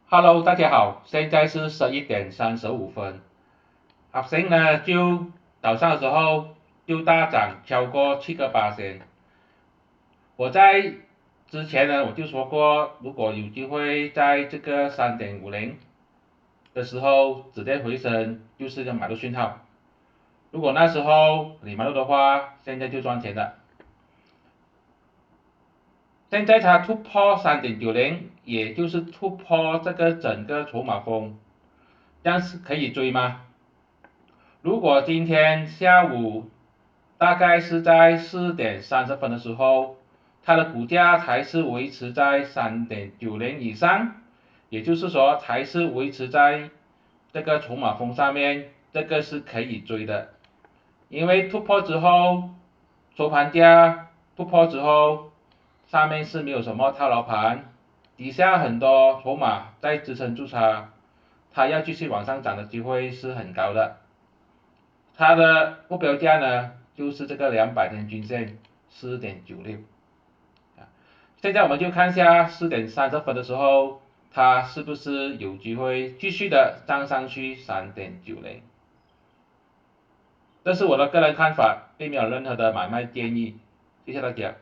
Hello，大家好，现在是11:35。好，现呢就早上的时候就大涨超过7%。我在之前呢我就说过，如果有机会在这个3.50的时候止跌回升，就是一个买入讯号。如果那时候你买入的话，现在就赚钱了。现在它突破3.90，也就是突破这个整个筹码峰，这样是可以追吗？如果今天下午大概是在4:30的时候，它的股价还是维持在3.90以上，也就是说还是维持在这个筹码峰上面，这个是可以追的。因为突破之后，收盘价突破之后，上面是没有什么套牢盘，底下很多筹码在支撑住它要继续往上涨的机会是很高的。它的目标价呢，就是这个200天均线4.96。现在我们就看一下4:30的时候，它是不是有机会继续的涨上去3.90。这是我的个人看法，并没有任何的买卖建议。谢谢大家。